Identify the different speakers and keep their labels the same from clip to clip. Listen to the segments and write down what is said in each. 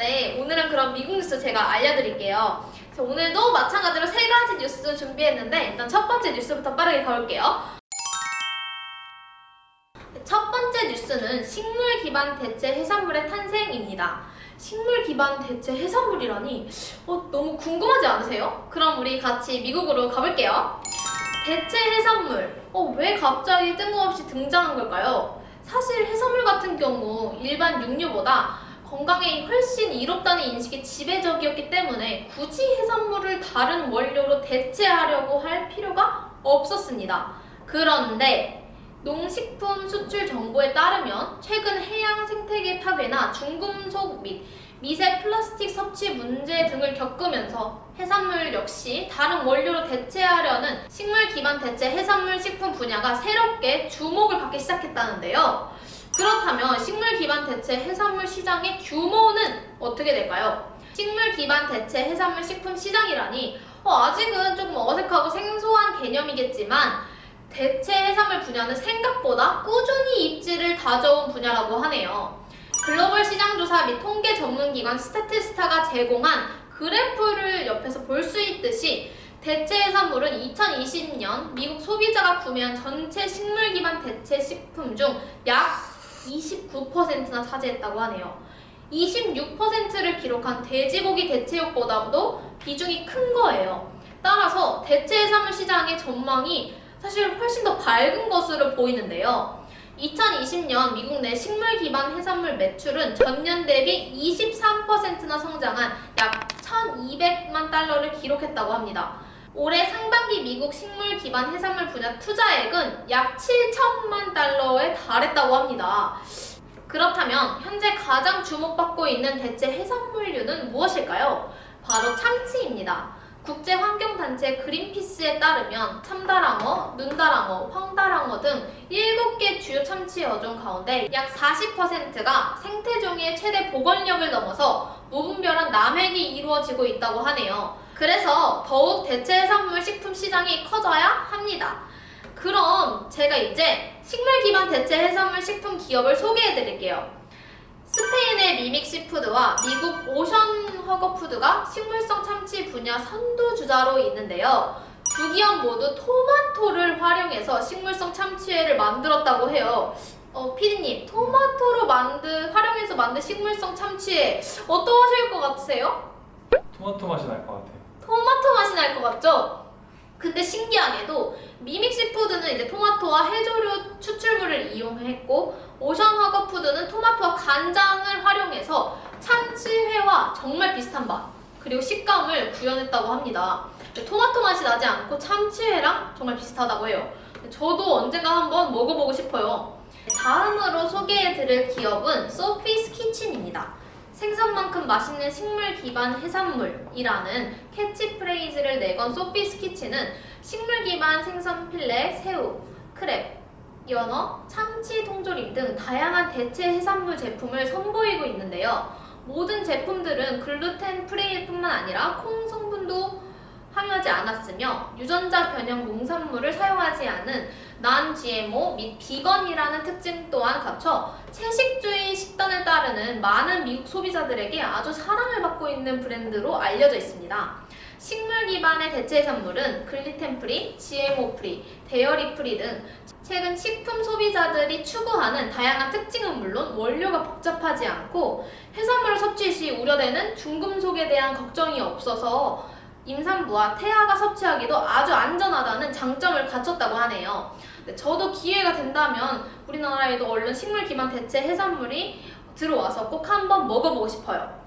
Speaker 1: 네, 오늘은 그럼 미국 뉴스 제가 알려드릴게요. 그래서 오늘도 마찬가지로 3가지 뉴스 준비했는데 일단 첫 번째 뉴스부터 빠르게 가볼게요. 첫 번째 뉴스는 식물 기반 대체 해산물의 탄생입니다. 식물 기반 대체 해산물이라니 너무 궁금하지 않으세요? 그럼 우리 같이 미국으로 가볼게요. 대체 해산물, 왜 갑자기 뜬금없이 등장한 걸까요? 사실 해산물 같은 경우 일반 육류보다 건강에 훨씬 이롭다는 인식이 지배적이었기 때문에 굳이 해산물을 다른 원료로 대체하려고 할 필요가 없었습니다. 그런데 농식품 수출 정보에 따르면 최근 해양 생태계 파괴나 중금속 및 미세 플라스틱 섭취 문제 등을 겪으면서 해산물 역시 다른 원료로 대체하려는 식물 기반 대체 해산물 식품 분야가 새롭게 주목을 받기 시작했다는데요. 그렇다면 식물 기반 대체 해산물 시장의 규모는 어떻게 될까요? 식물 기반 대체 해산물 식품 시장이라니 아직은 조금 어색하고 생소한 개념이겠지만 대체 해산물 분야는 생각보다 꾸준히 입지를 다져온 분야라고 하네요. 글로벌 시장조사 및 통계 전문기관 스태티스타가 제공한 그래프를 옆에서 볼 수 있듯이 대체 해산물은 2020년 미국 소비자가 구매한 전체 식물 기반 대체 식품 중 약 29%나 차지했다고 하네요. 26%를 기록한 돼지고기 대체육보다도 비중이 큰 거예요. 따라서 대체 해산물 시장의 전망이 사실 훨씬 더 밝은 것으로 보이는데요. 2020년 미국 내 식물 기반 해산물 매출은 전년 대비 23%나 성장한 약 1,200만 달러를 기록했다고 합니다. 올해 상반기 미국 식물 기반 해산물 분야 투자액은 약 7천만 달러에 달했다고 합니다. 그렇다면 현재 가장 주목받고 있는 대체 해산물류는 무엇일까요? 바로 참치입니다. 국제환경단체 그린피스에 따르면 참다랑어, 눈다랑어, 황다랑어 등 7개 주요 참치 어종 가운데 약 40%가 생태종의 최대 복원력을 넘어서 무분별한 남획이 이루어지고 있다고 하네요. 그래서 더욱 대체 해산물 식품 시장이 커져야 합니다. 그럼 제가 이제 식물 기반 대체 해산물 식품 기업을 소개해 드릴게요. 스페인의 미믹시푸드와 미국 오션허거푸드가 식물성 참치 분야 선두주자로 있는데요. 두 기업 모두 토마토를 활용해서 식물성 참치회를 만들었다고 해요. 피디님, 토마토로 활용해서 만든 식물성 참치회 어떠실 것 같으세요?
Speaker 2: 토마토 맛이 날 것 같아요.
Speaker 1: 토마토 맛이 날 것 같죠? 근데 신기하게도 미믹시푸드는 이제 토마토와 해조류 추출물을 이용했고 오션허거푸드는 토마토와 간장을 활용해서 참치회와 정말 비슷한 맛 그리고 식감을 구현했다고 합니다. 토마토 맛이 나지 않고 참치회랑 정말 비슷하다고 해요. 저도 언젠가 한번 먹어보고 싶어요. 다음으로 소개해드릴 기업은 소피스 키친입니다. 생선만큼 맛있는 식물 기반 해산물이라는 캐치프레이즈를 내건 소피스 키친은 식물 기반 생선 필레, 새우, 크랩, 연어, 참치, 통조림 등 다양한 대체 해산물 제품을 선보이고 있는데요. 모든 제품들은 글루텐 프리일 뿐만 아니라 콩 성분도 함유하지 않았으며 유전자 변형 농산물을 사용하지 않은 non-GMO 및 비건이라는 특징 또한 갖춰 채식주의 식단을 따르는 많은 미국 소비자들에게 아주 사랑을 받고 있는 브랜드로 알려져 있습니다. 식물 기반의 대체 해산물은 글루텐 프리, GMO 프리, 데어리 프리 등 최근 식품 소비자들이 추구하는 다양한 특징은 물론 원료가 복잡하지 않고 해산물을 섭취 시 우려되는 중금속에 대한 걱정이 없어서 임산부와 태아가 섭취하기도 아주 안전하다는 장점을 갖췄다고 하네요. 저도 기회가 된다면 우리나라에도 얼른 식물 기반 대체 해산물이 들어와서 꼭 한번 먹어보고 싶어요.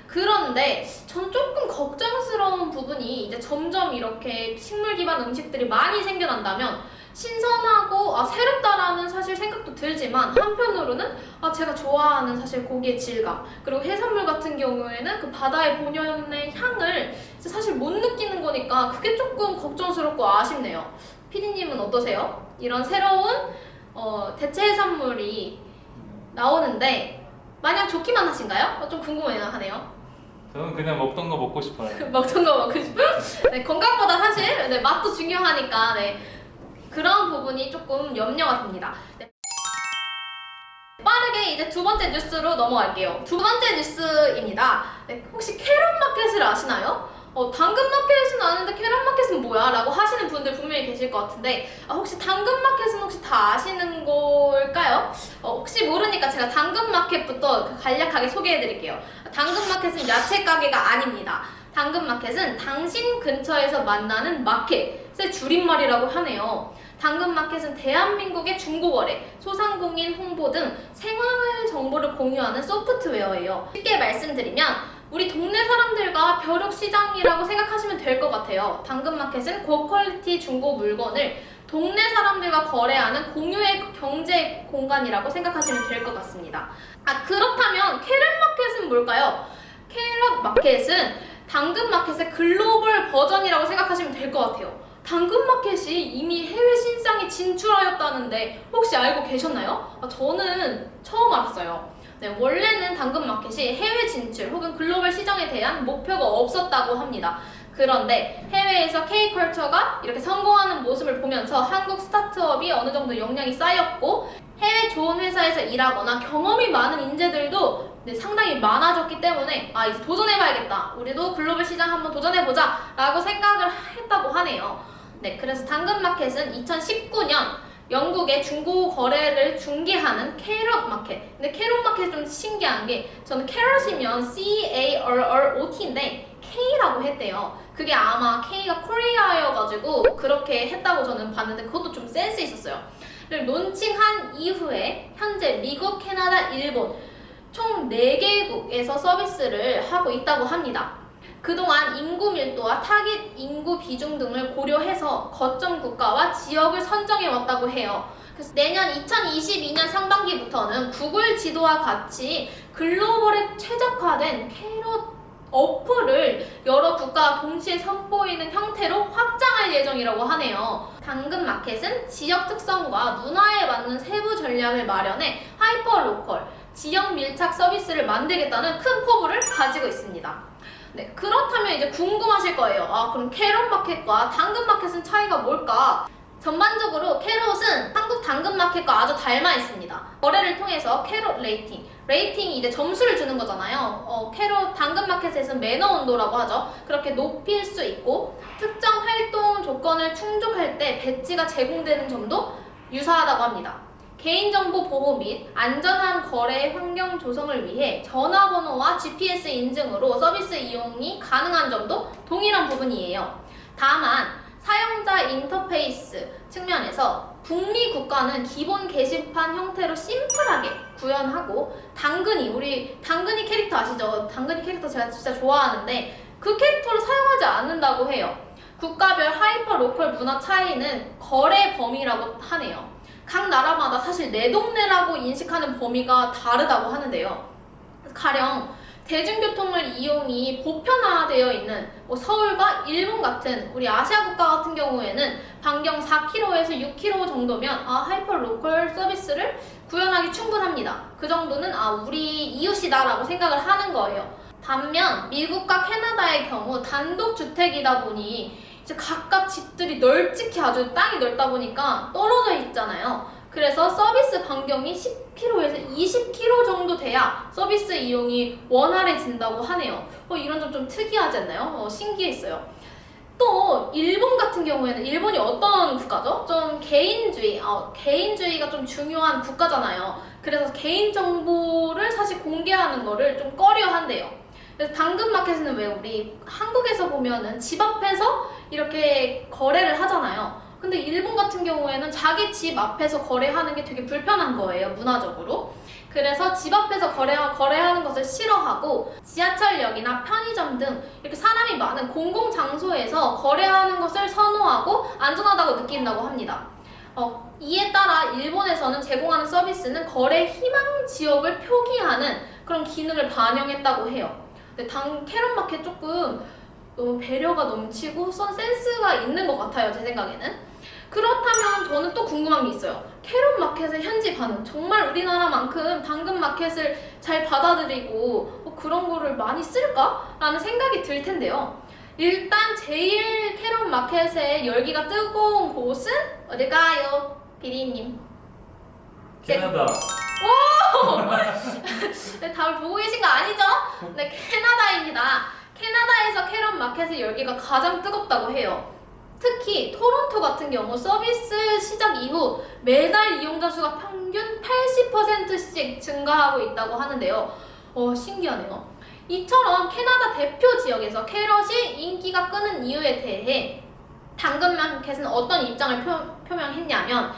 Speaker 1: 그런데 전 조금 걱정스러운 부분이 이제 점점 이렇게 식물 기반 음식들이 많이 생겨난다면 신선하고 새롭다라는 사실 생각도 들지만 한편으로는 제가 좋아하는 사실 고기의 질감 그리고 해산물 같은 경우에는 그 바다의 본연의 향을 사실 못 느끼는 거니까 그게 조금 걱정스럽고 아쉽네요. 피디님은 어떠세요? 이런 새로운 대체 해산물이 나오는데 마냥 좋기만 하신가요? 좀 궁금하네요.
Speaker 2: 저는 그냥 먹던 거 먹고 싶어요.
Speaker 1: 먹던 거 먹고 싶어요? 네, 건강보다 사실 맛도 중요하니까 그런 부분이 조금 염려가 됩니다. 빠르게 이제 두 번째 뉴스로 넘어갈게요. 두 번째 뉴스입니다. 네, 혹시 캐럿마켓을 아시나요? 당근마켓은 아는데 캐럿마켓은 뭐야? 라고 하시는 분들 분명히 계실 것 같은데 혹시 당근마켓은 혹시 다 아시는 걸까요? 혹시 모르니까 제가 당근마켓부터 간략하게 소개해드릴게요. 당근마켓은 야채 가게가 아닙니다. 당근마켓은 당신 근처에서 만나는 마켓의 줄임말이라고 하네요. 당근마켓은 대한민국의 중고거래, 소상공인 홍보 등 생활 정보를 공유하는 소프트웨어예요. 쉽게 말씀드리면 우리 동네 사람들과 벼룩시장이라고 생각하시면 될 것 같아요. 당근마켓은 고퀄리티 중고 물건을 동네 사람들과 거래하는 공유의 경제 공간이라고 생각하시면 될 것 같습니다. 그렇다면 캐럿마켓은 뭘까요? 캐럿마켓은 당근마켓의 글로벌 버전이라고 생각하시면 될 것 같아요. 당근마켓이 이미 해외 시장에 진출하였다는데 혹시 알고 계셨나요? 저는 처음 알았어요. 네, 원래는 당근마켓이 해외 진출 혹은 글로벌 시장에 대한 목표가 없었다고 합니다. 그런데 해외에서 K컬처가 이렇게 성공하는 모습을 보면서 한국 스타트업이 어느 정도 역량이 쌓였고 해외 좋은 회사에서 일하거나 경험이 많은 인재들도 상당히 많아졌기 때문에 이제 도전해봐야겠다. 우리도 글로벌 시장 한번 도전해보자 라고 생각을 했다고 하네요. 네, 그래서 당근마켓은 2019년 영국의 중고 거래를 중개하는 캐럿마켓. 근데 캐럿마켓이 좀 신기한 게 저는 캐럿이면 CARROT인데 K라고 했대요. 그게 아마 K가 코리아여가지고 그렇게 했다고 저는 봤는데 그것도 좀 센스 있었어요. 를 론칭한 이후에 현재 미국, 캐나다, 일본 총 4개국에서 서비스를 하고 있다고 합니다. 그동안 인구 밀도와 타깃 인구 비중 등을 고려해서 거점 국가와 지역을 선정해 왔다고 해요. 그래서 내년 2022년 상반기부터는 구글 지도와 같이 글로벌에 최적화된 캐럿 어플을 여러 국가와 동시에 선보이는 형태로 확장할 예정이라고 하네요. 당근마켓은 지역 특성과 문화에 맞는 세부 전략을 마련해 하이퍼로컬, 지역 밀착 서비스를 만들겠다는 큰 포부를 가지고 있습니다. 네, 그렇다면 이제 궁금하실 거예요. 그럼 캐럿마켓과 당근마켓은 차이가 뭘까? 전반적으로 캐럿은 한국 당근마켓과 아주 닮아 있습니다. 거래를 통해서 캐럿 레이팅이 이제 점수를 주는 거잖아요. 캐럿 당근마켓에서는 매너 온도라고 하죠. 그렇게 높일 수 있고 특정 활동 조건을 충족할 때 배지가 제공되는 점도 유사하다고 합니다. 개인정보 보호 및 안전한 거래 환경 조성을 위해 전화번호와 GPS 인증으로 서비스 이용이 가능한 점도 동일한 부분이에요. 다만 사용자 인터페이스 측면에서 북미 국가는 기본 게시판 형태로 심플하게 구현하고 우리 당근이 캐릭터 아시죠? 당근이 캐릭터 제가 진짜 좋아하는데 그 캐릭터를 사용하지 않는다고 해요. 국가별 하이퍼 로컬 문화 차이는 거래 범위라고 하네요. 각 나라마다 사실 내 동네라고 인식하는 범위가 다르다고 하는데요. 가령 대중교통을 이용이 보편화되어 있는 서울과 일본 같은 우리 아시아 국가 같은 경우에는 반경 4km에서 6km 정도면 하이퍼 로컬 서비스를 구현하기 충분합니다. 그 정도는 우리 이웃이다 라고 생각을 하는 거예요. 반면 미국과 캐나다의 경우 단독주택이다 보니 이제 각각 집들이 널찍히 아주 땅이 넓다 보니까 떨어져 있잖아요. 그래서 서비스 반경이 10km에서 20km 정도 돼야 서비스 이용이 원활해진다고 하네요. 이런 점 좀 특이하지 않나요? 신기했어요. 또 일본 같은 경우에는 일본이 어떤 국가죠? 좀 개인주의가 좀 중요한 국가잖아요. 그래서 개인정보를 사실 공개하는 거를 좀 꺼려한대요. 그래서 당근마켓은 왜 우리 한국에서 보면은 집 앞에서 이렇게 거래를 하잖아요. 근데 일본 같은 경우에는 자기 집 앞에서 거래하는 게 되게 불편한 거예요, 문화적으로. 그래서 집 앞에서 거래하는 것을 싫어하고 지하철역이나 편의점 등 이렇게 사람이 많은 공공장소에서 거래하는 것을 선호하고 안전하다고 느낀다고 합니다. 이에 따라 일본에서는 제공하는 서비스는 거래 희망 지역을 표기하는 그런 기능을 반영했다고 해요. 근데 캐럿마켓 조금 너무 배려가 넘치고 센스가 있는 것 같아요, 제 생각에는. 그렇다면 저는 또 궁금한 게 있어요. 캐럿마켓의 현지 반응, 정말 우리나라만큼 당근마켓을 잘 받아들이고 그런 거를 많이 쓸까? 라는 생각이 들 텐데요. 일단 제일 캐럿마켓의 열기가 뜨거운 곳은 어딜까요? 비리님.
Speaker 2: 캐나다.
Speaker 1: 네, 답을 보고 계신 거 아니죠? 네, 캐나다입니다. 마켓의 열기가 가장 뜨겁다고 해요. 특히 토론토 같은 경우 서비스 시작 이후 매달 이용자 수가 평균 80%씩 증가하고 있다고 하는데요. 신기하네요. 이처럼 캐나다 대표 지역에서 캐럿이 인기가 끄는 이유에 대해 당근마켓은 어떤 입장을 표명했냐면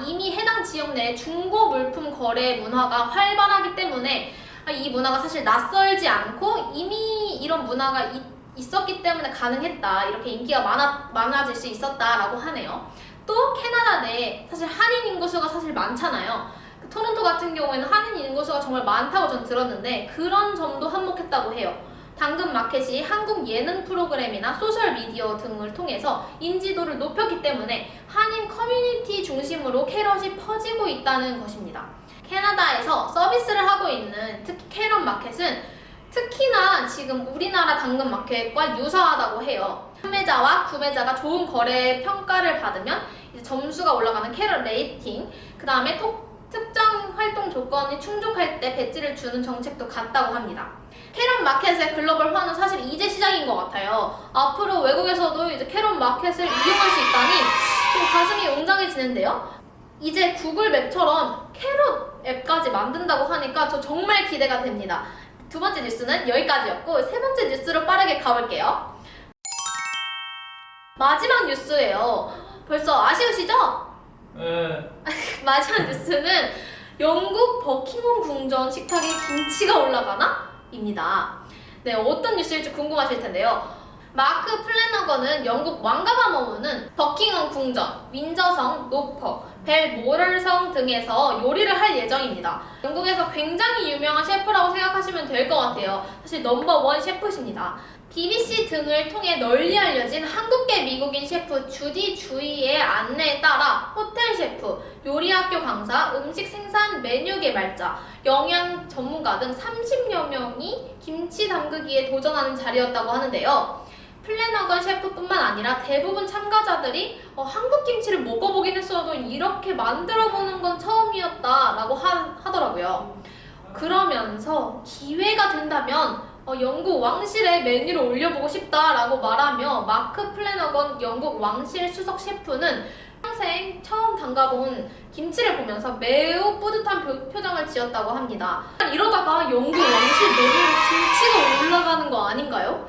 Speaker 1: 이미 해당 지역 내 중고 물품 거래 문화가 활발하기 때문에 이 문화가 사실 낯설지 않고 이미 이런 문화가 있었기 때문에 가능했다. 이렇게 인기가 많아질 수 있었다라고 하네요. 또 캐나다 내에 사실 한인 인구수가 사실 많잖아요. 토론토 같은 경우에는 한인 인구수가 정말 많다고 전 들었는데 그런 점도 한몫했다고 해요. 당근마켓이 한국 예능 프로그램이나 소셜미디어 등을 통해서 인지도를 높였기 때문에 한인 커뮤니티 중심으로 캐럿이 퍼지고 있다는 것입니다. 캐나다에서 서비스를 하고 있는 특히 캐럿 마켓은 특히나 지금 우리나라 당근마켓과 유사하다고 해요. 판매자와 구매자가 좋은 거래 평가를 받으면 이제 점수가 올라가는 캐럿 레이팅, 그 다음에 특정 활동 조건이 충족할 때 배지를 주는 정책도 같다고 합니다. 캐럿 마켓의 글로벌화는 사실 이제 시작인 것 같아요. 앞으로 외국에서도 이제 캐럿 마켓을 이용할 수 있다니 좀 가슴이 웅장해지는데요. 이제 구글 맵처럼 캐럿 앱까지 만든다고 하니까 저 정말 기대가 됩니다. 두 번째 뉴스는 여기까지였고 세 번째 뉴스로 빠르게 가볼게요. 마지막 뉴스예요. 벌써 아쉬우시죠?
Speaker 2: 네.
Speaker 1: 마지막 뉴스는 영국 버킹엄 궁전 식탁에 김치가 올라가나? 입니다. 네, 어떤 뉴스일지 궁금하실 텐데요. 마크 플래너건은 영국 왕가가 머무는 버킹엄 궁전, 윈저성, 노퍼, 벨모럴성 등에서 요리를 할 예정입니다. 영국에서 굉장히 유명한 셰프라고 생각하시면 될 것 같아요. 사실 넘버원 셰프십니다. BBC 등을 통해 널리 알려진 한국계 미국인 셰프 주디 주이의 안내에 따라 호텔 셰프, 요리학교 강사, 음식 생산 메뉴 개발자, 영양 전문가 등 30여 명이 김치 담그기에 도전하는 자리였다고 하는데요. 플래너건 셰프뿐만 아니라 대부분 참가자들이 한국 김치를 먹어보긴 했어도 이렇게 만들어보는 건 처음이었다라고 하더라고요. 그러면서 기회가 된다면 영국 왕실의 메뉴를 올려보고 싶다라고 말하며 마크 플래너건 영국 왕실 수석 셰프는 평생 처음 담가본 김치를 보면서 매우 뿌듯한 표정을 지었다고 합니다. 이러다가 영국 왕실 메뉴로 김치가 올라가는 거 아닌가요?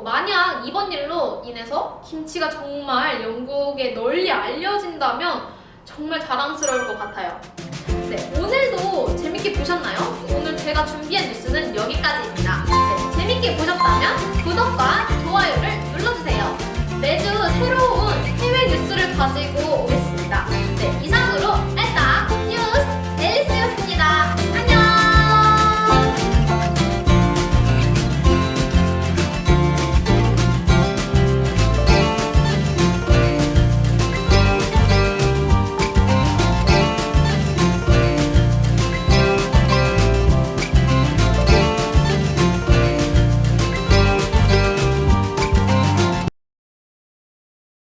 Speaker 1: 만약 이번 일로 인해서 김치가 정말 영국에 널리 알려진다면 정말 자랑스러울 것 같아요. 네, 오늘도 재밌게 보셨나요? 오늘 제가 준비한 뉴스는 여기까지입니다. 네, 재밌게 보셨다면 구독과 좋아요를 눌러주세요. 매주 새로운 해외 뉴스를 가지고